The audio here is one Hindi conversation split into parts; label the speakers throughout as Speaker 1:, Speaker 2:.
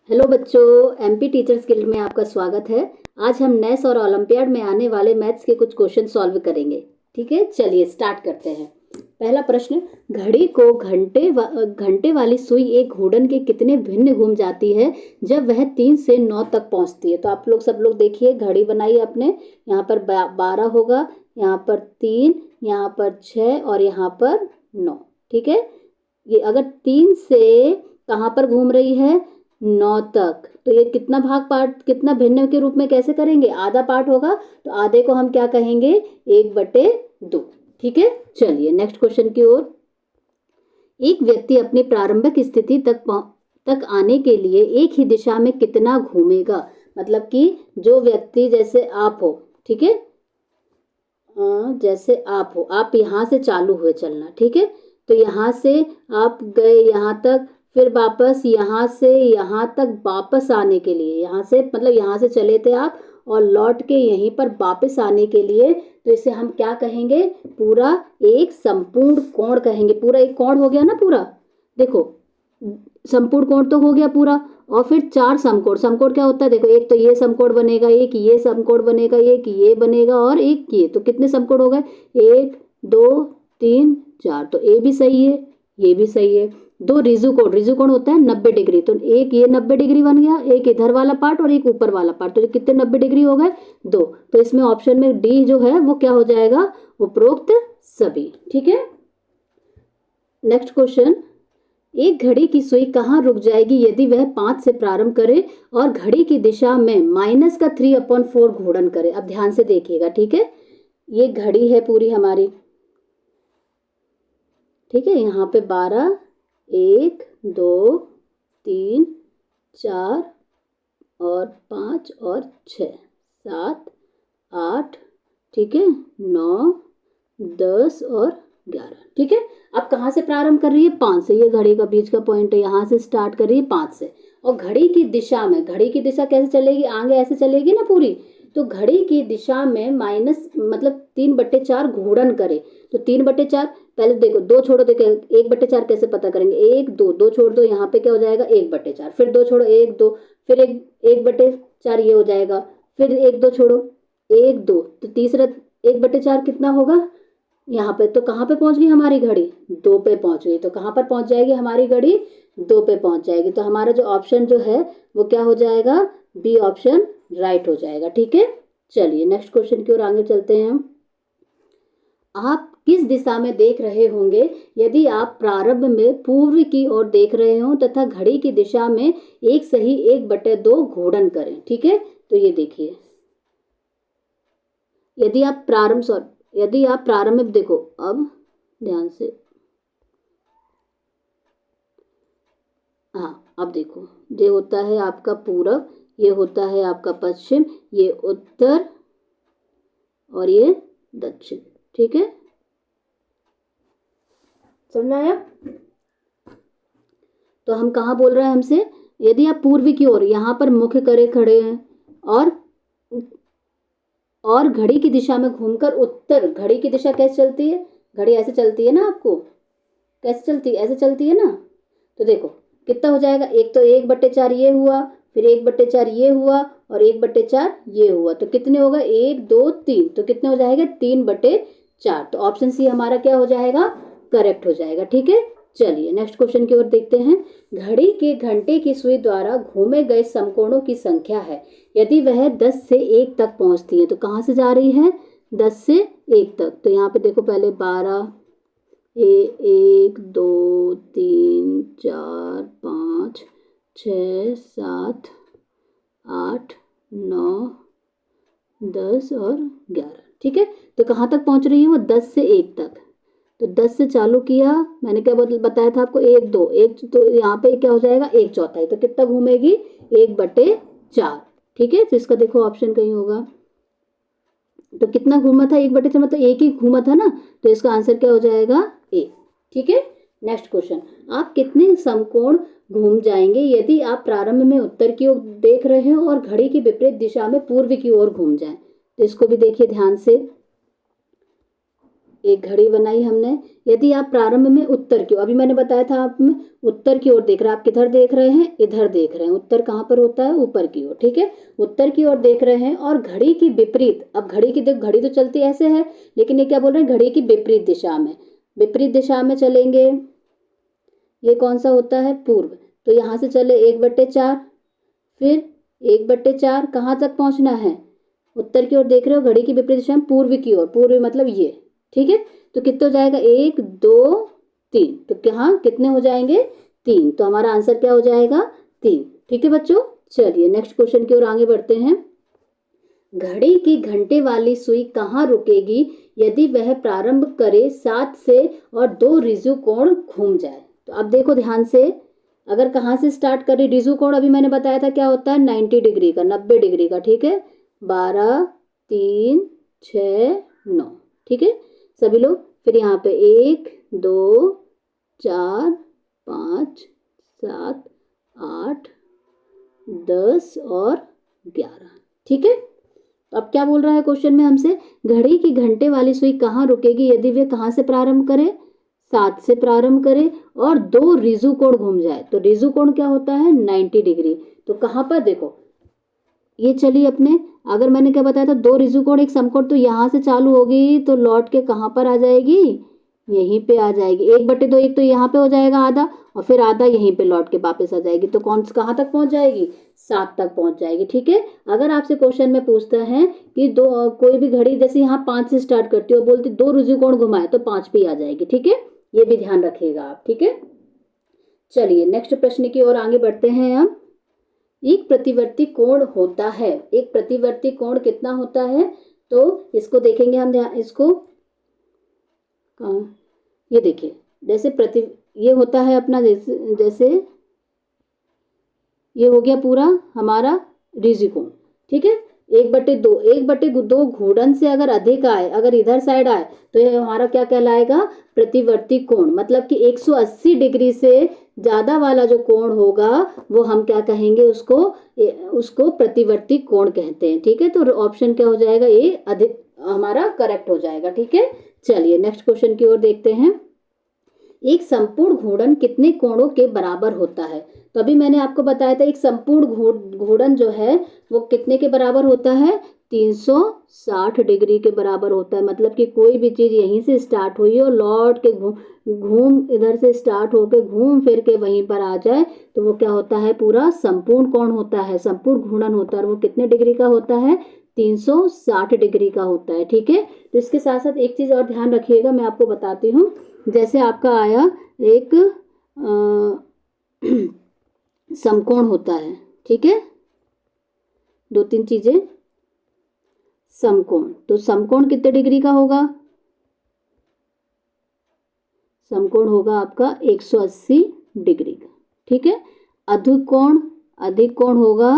Speaker 1: हेलो बच्चों, एमपी टीचर्स गिल्ड में आपका स्वागत है। आज हम नेस और ओलंपियाड में आने वाले मैथ्स के कुछ क्वेश्चन सॉल्व करेंगे। ठीक है, चलिए स्टार्ट करते हैं। पहला प्रश्न, घड़ी को घंटे वाली सुई एक घूर्णन के कितने भिन्न घूम जाती है जब वह 3 से 9 तक पहुंचती है। तो आप लोग सब लोग देखिए, घड़ी बनाइए आपने। यहाँ पर 12 होगा, यहाँ पर 3, यहाँ पर 6 और यहाँ पर 9। ठीक है, ये अगर 3 से कहाँ पर घूम रही है, 9 तक, तो ये कितना कितना भिन्न के रूप में कैसे करेंगे, आधा पार्ट होगा तो आधे को हम क्या कहेंगे, 1/2। ठीक है, चलिए नेक्स्ट क्वेश्चन की ओर। एक व्यक्ति अपनी प्रारंभिक स्थिति तक आने के लिए एक ही दिशा में कितना घूमेगा। मतलब कि जो व्यक्ति, जैसे आप हो, ठीक है, जैसे आप हो, आप यहाँ से चालू हुए चलना, ठीक है, तो यहाँ से आप गए यहाँ तक, फिर वापस यहाँ से यहाँ तक वापस आने के लिए, यहाँ से मतलब यहाँ से चले थे आप और लौट के यहीं पर वापस आने के लिए, तो इसे हम क्या कहेंगे, पूरा एक संपूर्ण कोण कहेंगे। पूरा एक कोण हो गया ना पूरा, देखो संपूर्ण कोण तो हो गया पूरा। और फिर 4 समकोण। समकोण क्या होता है, देखो एक तो ये समकोण बनेगा, एक ये समकोण बनेगा, एक ये बनेगा और एक ये। तो कितने समकोण हो गए, 1 2 3 4। तो ए भी सही है, ये भी सही है। 2 रिजु कोण होता है 90 डिग्री। तो एक ये 90 डिग्री बन गया, एक इधर वाला पार्ट और एक ऊपर वाला पार्ट। तो कितने 90 डिग्री हो गए, 2। तो इसमें ऑप्शन में डी जो है वो क्या हो जाएगा, उपरोक्त सभी। ठीक है, नेक्स्ट क्वेश्चन। एक घड़ी की सुई कहाँ रुक जाएगी यदि वह 5 से प्रारंभ करे और घड़ी की दिशा में -3/4 घूर्णन करे। अब ध्यान से देखिएगा, ठीक है, ये घड़ी है पूरी हमारी, ठीक है, यहाँ पे 12, 1 2 3 4 और 5 और 6 7 8, ठीक है, 9 10 और 11। ठीक है, अब कहाँ से प्रारंभ कर रही है, 5 से। ये घड़ी का बीच का पॉइंट है, यहाँ से स्टार्ट कर रही है 5 से। और घड़ी की दिशा में, घड़ी की दिशा कैसे चलेगी, आगे ऐसे चलेगी ना पूरी, तो घड़ी की दिशा में माइनस मतलब 3/4 घूर्णन करे। तो 3/4, पहले देखो 2 छोड़ो, देखो 1/4 कैसे पता करेंगे, 1 2 2 छोड़ दो, यहाँ पे क्या हो जाएगा 1/4, फिर 2 छोड़ो 1 2, फिर 1/4 ये हो जाएगा, फिर 1 2 छोड़ो 1 2, तो तीसरा 1/4 कितना होगा यहाँ पे। तो कहाँ पे पहुंच गई हमारी घड़ी, 2 पे पहुंच गई। तो कहाँ पर पहुंच जाएगी हमारी घड़ी, 2 पे पहुंच जाएगी। तो हमारा जो ऑप्शन जो है वो क्या हो जाएगा, बी ऑप्शन राइट हो जाएगा। ठीक है, चलिए नेक्स्ट क्वेश्चन की ओर आगे चलते हैं हम। आप किस दिशा में देख रहे होंगे यदि आप प्रारंभ में पूर्व की ओर देख रहे हो तथा घड़ी की दिशा में एक सही 1/2 घूर्णन करें। ठीक है, तो ये देखिए, यदि आप प्रारंभ में देखो, अब ध्यान से, हाँ अब देखो, ये होता है आपका पूरब, ये होता है आपका पश्चिम, ये उत्तर और ये दक्षिण। ठीक है, समझ आया। तो हम कहाँ बोल रहे हैं हमसे, यदि आप पूर्व की ओर यहाँ पर मुख करे खड़े हैं और घड़ी की दिशा में घूमकर उत्तर, घड़ी की दिशा कैसे चलती है, घड़ी ऐसे चलती है ना, आपको कैसे चलती है, ऐसे चलती है ना। तो देखो कितना हो जाएगा, एक तो 1/4 ये हुआ, फिर 1/4 ये हुआ और 1/4 ये हुआ। तो कितने होगा, 1 2 3, तो कितने हो जाएगा 3/4। तो ऑप्शन सी हमारा क्या हो जाएगा, करेक्ट हो जाएगा। ठीक है, चलिए नेक्स्ट क्वेश्चन की ओर देखते हैं। घड़ी के घंटे की सुई द्वारा घूमे गए समकोणों की संख्या है यदि वह 10 से 1 तक पहुंचती है। तो कहाँ से जा रही है, 10 से 1 तक। तो यहाँ पे देखो, पहले 12, 1 2 3 4 5 6 7 8 9 10 और 11। ठीक है, तो कहाँ तक पहुंच रही है वो, 10 से 1 तक। तो 10 से चालू किया, मैंने क्या बताया था आपको, 1 2 1, तो यहाँ पे क्या हो जाएगा 1/4। तो कितना घूमेगी, 1/4। ठीक है, तो इसका देखो ऑप्शन कहीं होगा। तो कितना घूमा था, 1/4 मतलब एक ही घूमा था ना, तो इसका आंसर क्या हो जाएगा, ए। ठीक है, नेक्स्ट क्वेश्चन। आप कितने समकोण घूम जाएंगे यदि आप प्रारंभ में उत्तर की ओर देख रहे हो और घड़ी की विपरीत दिशा में पूर्व की ओर घूम जाएं। तो इसको भी देखिए ध्यान से। एक घड़ी बनाई हमने। यदि आप प्रारंभ में उत्तर की, अभी मैंने बताया था आप में उत्तर की ओर देख रहे हैं, आप किधर देख रहे हैं, इधर देख रहे हैं। उत्तर कहाँ पर होता है, ऊपर की ओर, ठीक है, उत्तर की ओर देख रहे हैं। और घड़ी की विपरीत, अब घड़ी की देख, घड़ी तो चलती ऐसे है, लेकिन ये क्या बोल रहे हैं, घड़ी की विपरीत दिशा में, विपरीत दिशा में चलेंगे। ये कौन सा होता है, पूर्व। तो यहाँ से चले 1/4, फिर 1/4 कहाँ तक पहुँचना है, उत्तर की ओर देख रहे हो, घड़ी की विपरीत दिशा में पूर्व की ओर, पूर्व मतलब ये, ठीक है। तो कितना हो जाएगा, 1 2 3, तो यहाँ कितने हो जाएंगे, 3। तो हमारा आंसर क्या हो जाएगा, 3, ठीक है बच्चों। चलिए नेक्स्ट क्वेश्चन की ओर आगे बढ़ते हैं। घड़ी की घंटे वाली सुई कहाँ रुकेगी यदि वह प्रारंभ करे 7 से और 2 ऋजु कोण घूम जाए। तो अब देखो ध्यान से, अगर कहाँ से स्टार्ट करें, ऋजु कोण अभी मैंने बताया था क्या होता है, 90 डिग्री का, 90 डिग्री का, ठीक है। 12 3 6 9, ठीक है सभी लोग। फिर यहाँ पे 1 2 4 5 7 8 10 और 11, ठीक है। तो अब क्या बोल रहा है क्वेश्चन में हमसे, घड़ी की घंटे वाली सुई कहाँ रुकेगी यदि वे कहाँ से प्रारंभ करे, 7 से प्रारंभ करे और 2 ऋजु कोण घूम जाए। तो ऋजु कोण क्या होता है, 90 डिग्री। तो कहाँ पर देखो, ये चलिए अपने, अगर मैंने क्या बताया था, 2 ऋजु कोण एक समकोण, तो यहाँ से चालू होगी तो लौट के कहाँ पर आ जाएगी, यहीं पे आ जाएगी। 1/2, एक तो यहाँ पे हो जाएगा आधा, और फिर आधा यहीं पे लौट के वापस आ जाएगी। तो कौन कहाँ तक पहुँच जाएगी, 7 तक पहुँच जाएगी, ठीक है। अगर आपसे क्वेश्चन में पूछता है कि कोई भी घड़ी जैसे यहाँ 5 से स्टार्ट करती है और बोलती 2 ऋजु कोण घुमाए, तो 5 पे आ जाएगी, ठीक है। ये भी ध्यान रखिएगा आप, ठीक है। चलिए नेक्स्ट प्रश्न की ओर आगे बढ़ते हैं हम। एक प्रतिवर्ती कोण होता है, एक प्रतिवर्ती कोण कितना होता है, तो इसको देखेंगे हम, ध्यान इसको, ये देखिए, जैसे ये होता है अपना, जैसे जैसे ये हो गया पूरा हमारा ऋजु कोण, ठीक है। 1/2, 1/2 घूर्णन से अगर अधिक आए, अगर इधर साइड आए, तो ये हमारा क्या कहलाएगा, प्रतिवर्ती कोण। मतलब कि 180 डिग्री से ज्यादा वाला जो कोण होगा वो हम क्या कहेंगे, उसको प्रतिवर्ती कोण कहते हैं, ठीक है। तो ऑप्शन क्या हो जाएगा, ये अधिक हमारा करेक्ट हो जाएगा, ठीक है। चलिए नेक्स्ट क्वेश्चन की ओर देखते हैं। एक संपूर्ण घूर्णन कितने कोणों के बराबर होता है। तो अभी मैंने आपको बताया था, एक संपूर्ण घूर्णन जो है वो कितने के बराबर होता है, 360 डिग्री के बराबर होता है। मतलब कि कोई भी चीज यहीं से स्टार्ट हुई और लौट के घूम इधर से स्टार्ट होकर घूम फिर के वहीं पर आ जाए, तो वो क्या होता है, पूरा संपूर्ण कोण होता है, संपूर्ण घूर्णन होता है। और वो कितने डिग्री का होता है, 360 डिग्री का होता है, ठीक है। तो इसके साथ साथ एक चीज और ध्यान रखिएगा, मैं आपको बताती हूँ। जैसे आपका आया एक समकोण होता है, ठीक है, 2-3 चीजें, समकोण, तो समकोण कितने डिग्री का होगा, समकोण होगा आपका 180 डिग्री का, ठीक है। अधिक कोण, अधिक कोण होगा,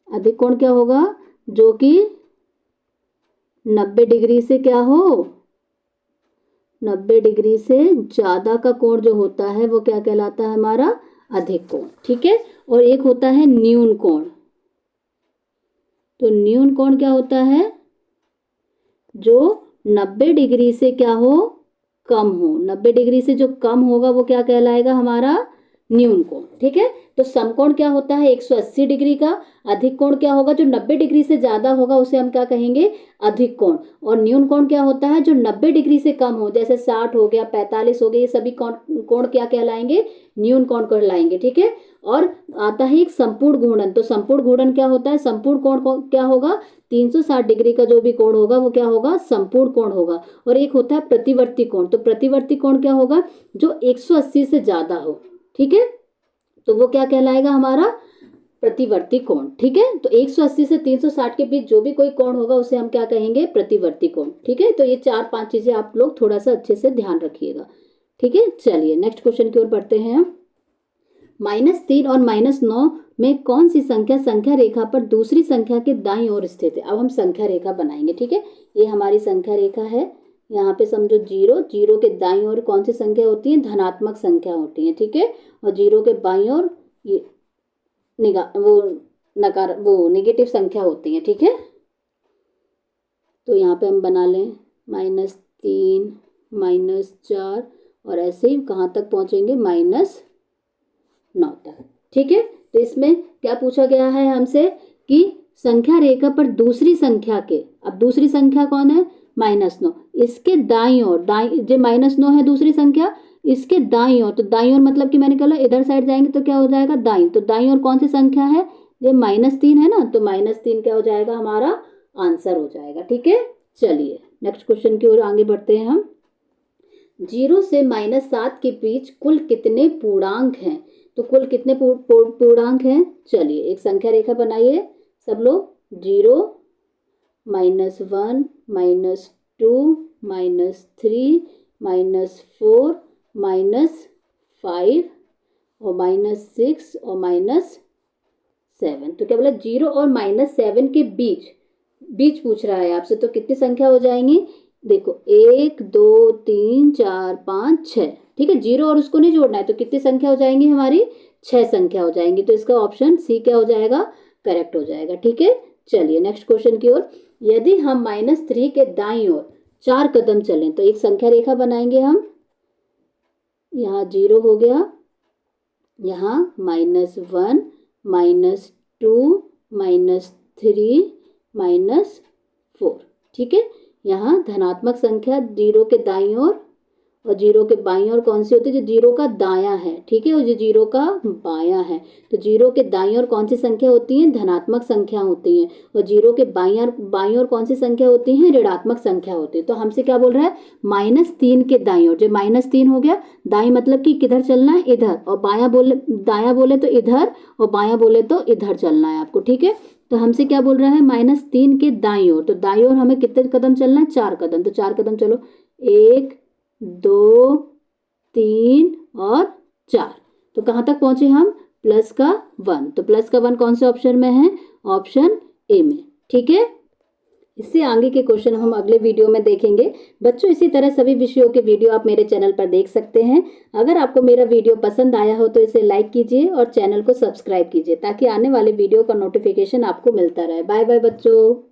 Speaker 1: अधिक कोण क्या होगा, जो कि 90 डिग्री से क्या हो, 90 डिग्री से ज्यादा का कोण जो होता है वो क्या कहलाता है, हमारा अधिक कोण, ठीक है। और एक होता है न्यून कोण। तो न्यून कोण क्या होता है, जो 90 डिग्री से क्या हो, कम हो, 90 डिग्री से जो कम होगा वो क्या कहलाएगा, हमारा न्यून कोण, ठीक है। तो समकोण क्या होता है, 180 डिग्री का। अधिक कोण क्या होगा, जो 90 डिग्री से ज्यादा होगा उसे हम क्या कहेंगे, अधिक कोण। और न्यून कोण क्या होता है, जो 90 डिग्री से कम हो, जैसे 60 हो गया, 45 हो गया, ये सभी कोण क्या कहलाएंगे, न्यून कोण कहलाएंगे, ठीक है। और आता है एक संपूर्ण घूर्णन। तो संपूर्ण घूर्णन क्या होता है, संपूर्ण कोण क्या होगा, 360 डिग्री का जो भी कोण होगा वो क्या होगा, संपूर्ण कोण होगा। और एक होता है प्रतिवर्ती कोण। तो प्रतिवर्ती कोण क्या होगा, जो 180 से ज्यादा हो, ठीक है, तो वो क्या कहलाएगा, हमारा प्रतिवर्ती कोण, ठीक है। तो 180 से 360 के बीच जो भी कोई कोण होगा उसे हम क्या कहेंगे, प्रतिवर्ती कोण, ठीक है। तो ये 4-5 चीजें आप लोग थोड़ा सा अच्छे से ध्यान रखिएगा, ठीक है। चलिए नेक्स्ट क्वेश्चन की ओर बढ़ते हैं। -3 और -9 में कौन सी संख्या संख्या रेखा पर दूसरी संख्या के दाईं ओर स्थित है। अब हम संख्या रेखा बनाएंगे, ठीक है। ये हमारी संख्या रेखा है, यहाँ पे समझो 0, 0 के दाईं ओर कौन सी संख्या होती है, धनात्मक संख्या होती है, ठीक है। और 0 के बाईं ओर ये नेगेटिव संख्या होती है, ठीक है। तो यहाँ पे हम बना लें -3 -4 और ऐसे ही कहाँ तक पहुँचेंगे, -9 तक। ठीक है, तो इसमें क्या पूछा गया है हमसे कि संख्या रेखा पर दूसरी संख्या के, अब दूसरी संख्या कौन है, -9, इसके दाईं ओर, जो -9 है दूसरी संख्या, इसके दाईं ओर, तो दाईं ओर मतलब कि मैंने कहा इधर साइड जाएंगे तो क्या हो जाएगा, दाईं, तो दाईं ओर कौन सी संख्या है, ये -3 है ना, तो -3 क्या हो जाएगा, हमारा आंसर हो जाएगा। ठीक है, चलिए नेक्स्ट क्वेश्चन की ओर आगे बढ़ते हैं हम। 0 से -7 के बीच कुल कितने पूर्णांक हैं, तो कुल कितने पूर्णांक हैं, चलिए एक संख्या रेखा बनाइए सब लोग। 0 -1 -2 -3 -4 -5 और -6 और -7, तो क्या बोला, 0 और -7 के बीच पूछ रहा है आपसे, तो कितनी संख्या हो जाएंगी, देखो 1 2 3 4 5 6, ठीक है, 0 और उसको नहीं जोड़ना है, तो कितनी संख्या हो जाएंगी हमारी, 6 संख्या हो जाएंगी, तो इसका ऑप्शन सी क्या हो जाएगा, करेक्ट हो जाएगा। ठीक है, चलिए नेक्स्ट क्वेश्चन की ओर। यदि हम -3 के दाईं ओर 4 कदम चलें तो एक संख्या रेखा बनाएंगे हम, यहाँ 0 हो गया, यहाँ -1 -2 -3 -4, ठीक है, यहाँ धनात्मक संख्या 0 के दाईं ओर और 0 के बाईं ओर कौन सी होती है, जो 0 का दायां है, ठीक है, और जो 0 का बायां है, तो 0 के दाईं ओर कौन सी संख्या होती है, धनात्मक संख्या होती है, और 0 के बाईं ओर कौन सी संख्या होती है, ऋणात्मक संख्या होती है। तो हमसे क्या बोल रहा है, -3 के दाईं ओर, जो -3 हो गया, दाईं मतलब कि किधर चलना है, इधर, और दायां बोले तो इधर, और बायां बोले तो इधर चलना है आपको। ठीक है, तो हमसे क्या बोल रहा है, -3 के दाईं ओर, तो दाईं ओर हमें कितने कदम चलना है, 4 कदम, तो 4 कदम चलो, 1 2 3 और 4, तो कहाँ तक पहुंचे हम, +1, तो +1 कौन से ऑप्शन में है, ऑप्शन ए में। ठीक है, इससे आगे के क्वेश्चन हम अगले वीडियो में देखेंगे। बच्चों इसी तरह सभी विषयों के वीडियो आप मेरे चैनल पर देख सकते हैं। अगर आपको मेरा वीडियो पसंद आया हो तो इसे लाइक कीजिए और चैनल को सब्सक्राइब कीजिए, ताकि आने वाले वीडियो का नोटिफिकेशन आपको मिलता रहे। बाय बाय बच्चों।